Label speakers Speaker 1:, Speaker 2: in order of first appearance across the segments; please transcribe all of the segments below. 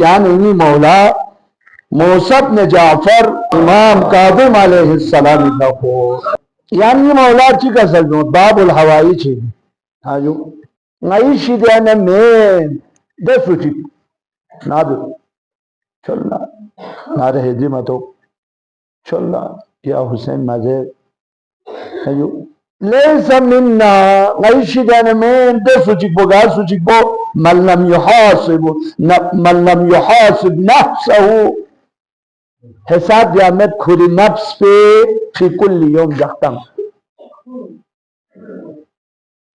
Speaker 1: यानी मौला मूसा इब्न जाफर इमाम कादिम अलैहिस्सलाम का हो यानी मौला ची का सजो बाबुल हवाई ची हाजो ngai shidane men de suci nadu cholla nare hedi mato cholla ya Hussein maze hayo laysa minna ngai shidane men de suci boga suci bo man lam yuhasib nafsahu हिसाब यामत खुद नफ्स पे फी कुल्ल यौम जख्तम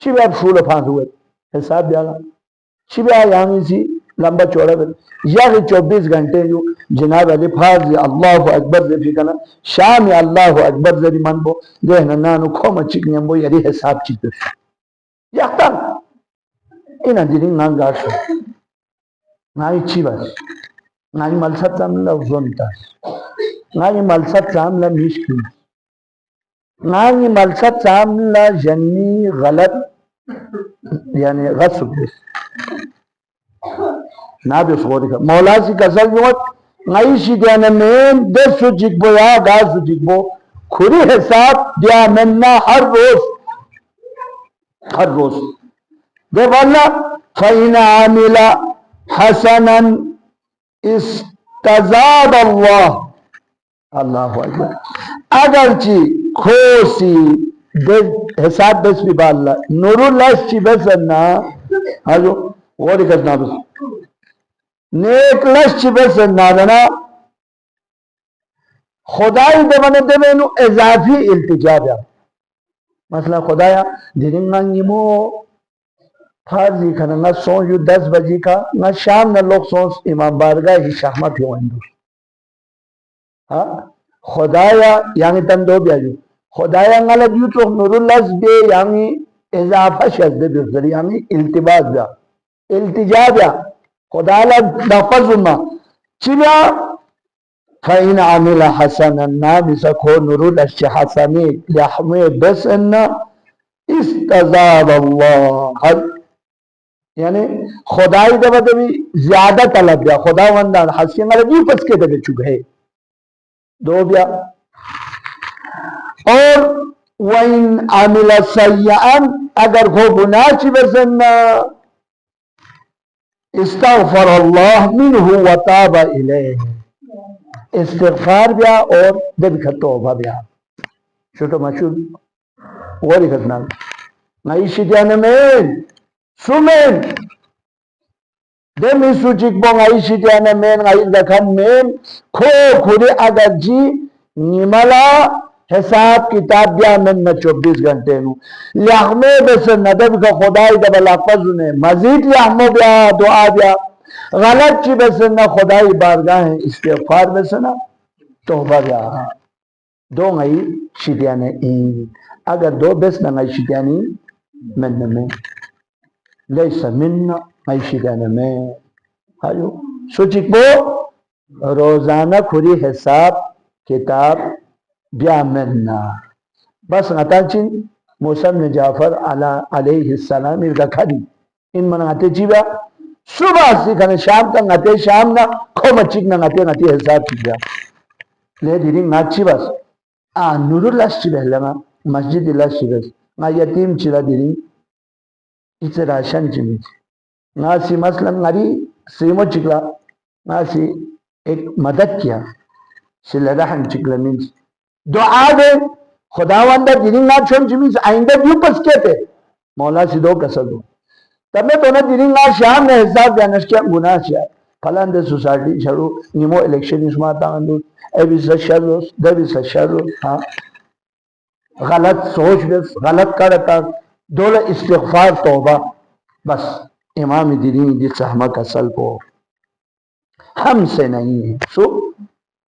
Speaker 1: चिबा फूल फांस हुए हिसाब याला चिबा यामी सी लंबा चौड़ा या 24 घंटे जो जनाब अली फाज अल्लाह अकबर जे फिकना शाम अल्लाह अकबर जे मन बो जे नानु खोम चिक नियमबो यरी हिसाब चिक यख्तम ina दिरिंग नांग गाश नाई चिबा नाई मलसत सामला zonta नाई मलसत सामला मिश्किल नाई मलसत सामला जन्नी गलत यानी गसब ना भी सोच का मौला सी कसल युवत नाई शिद्यान में दस जिग्बो या गाज जिग्बो खुरी हिसाब दिया मन्ना हर रोज दे वाला फैना आमिला हसनन इस्तजाद अल्लाह अल्लाह अगरची खोसी हिसाब बस भी बाल्ला नूरुल्लाह ची बस ना हाजो और करना बस नेक लश ची बस ना ना खुदाई दमने दमेनु इजाफी इल्तिजा बया मसला खुदाया दिरिंगा निमो फार्जी खाना ना सो यू 10 बजे का ना शाम ना लोग सो इमाम बारगाह ही शहमत हो अंदर हाँ खुदाया यानी तंदो ब्याजो खुदाया गलत यू तो नूरुल्लाह बे यानी इजाफा शब्द बिजरी यानी इल्तिबास बया इल्तिजा बया खुदाला लफज़ुमा चिबा फ़इन आमिला हसनन ना बिसखो नूरुल्लाह हसनी यहमे बसन्ना इस्तजाद अल्लाह यानी खुदाई दबा दबी ज्यादा तलब दिया खुदा वंदान हसीन वाले भी फंस के दबे चुके दो बिया और वइन आमिला सय्यअन अगर खो गुनाह ची बसन्ना इस्तगफर अल्लाह मिनहु व ताबा इलैहि इस्तिगफार बिया और दबी तौबा बिया छोटो मशहूर वो लिखना नई शिद्यान में Sumen demi sucik bong ai shidiana men ai zakan men खो खुदे अगर जी निमला हिसाब किताब दिया men न 24 घंटे नु लहमे बस नदब का खुदाई दब लफज ने मजीद लहमो बिया दुआ बिया गलत ची बस न खुदाई बारगाह है इस्तिगफार बस ना तौबा बिया दो नई शिदियाने अगर दो बस न नई शिदियानी men में लैसा मिन्ना शिदियाने में हायो सुचिक बो रोजाना खुरी हिसाब किताब बिया मन्ना बस नताचिन मूसा इब्न जाफर अलैहिस्सलाम रखदी इन मनाते जीवा सुबह से कने शाम तक नते शाम ना खो मचिक ना नते हिसाब किया ले दिरिंग नाची बस नूरुल्लाह चिबहलमा मस्जिद इला चिबस ना यतीम चिरा दिरिंग इसे राशन चिमी नासी मसलन नरी सीमो चिकला नासी एक मदद किया सिलरहम चिकला मीन्स दुआ दे खुदावंदा दिरिंग ना छोड़ मीन्स आइंदा भी पस कहते मौला सिदो कसद तब तो ना दिरिंग ना शाम ने हिसाब जानस क्या गुनाह किया फलान दे सोसाइटी छड़ो निमो इलेक्शन इसमा तांदु एबी सशरो दबी सशरो हां गलत सोच बस गलत करता दौल इस्तिगफार तौबा बस इमाम दीनी जिस सहमत असल को हमसे नहीं है सो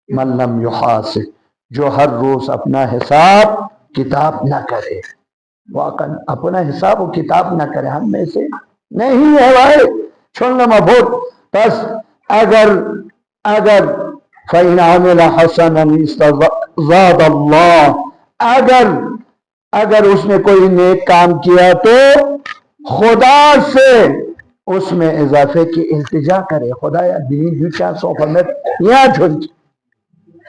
Speaker 1: मल्लम युहासिब जो हर रोज अपना हिसाब किताब न करे वाकन अपना हिसाब और किताब न करे हम में से नहीं है भाई छोड़ना मबूत बस अगर अगर फ़इन आमिला हसनन इस्तज़ाद अल्लाह अगर उसने कोई नेक काम किया तो खुदा से उसमें इजाफे की इल्तिजा करे। खुदाया दीन जुचा सौ फरमेट यहाँ छोड़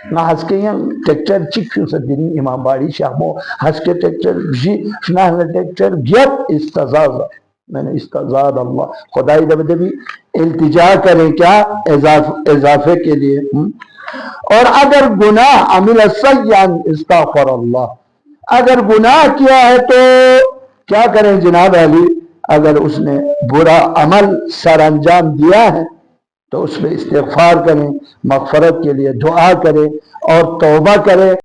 Speaker 1: ना हंसके यहाँ टेक्चर चिक्कू से दीन इमाम बाड़ी शामो हंसके टेक्चर जी ना टेक्चर गियत इस्तजाज मैंने इस्तजाद अल्लाह खुदाई दब भी इल्तिजा करें क्या इजाफे के लिए। और अगर गुनाह अमिल सय्यान इस्तगफर अल्लाह, अगर गुनाह किया है तो क्या करें जनाब अली, अगर उसने बुरा अमल सर अंजाम दिया है तो उस पर इस्तिग़फ़ार करें, मग़फ़रत के लिए दुआ करें और तौबा करें।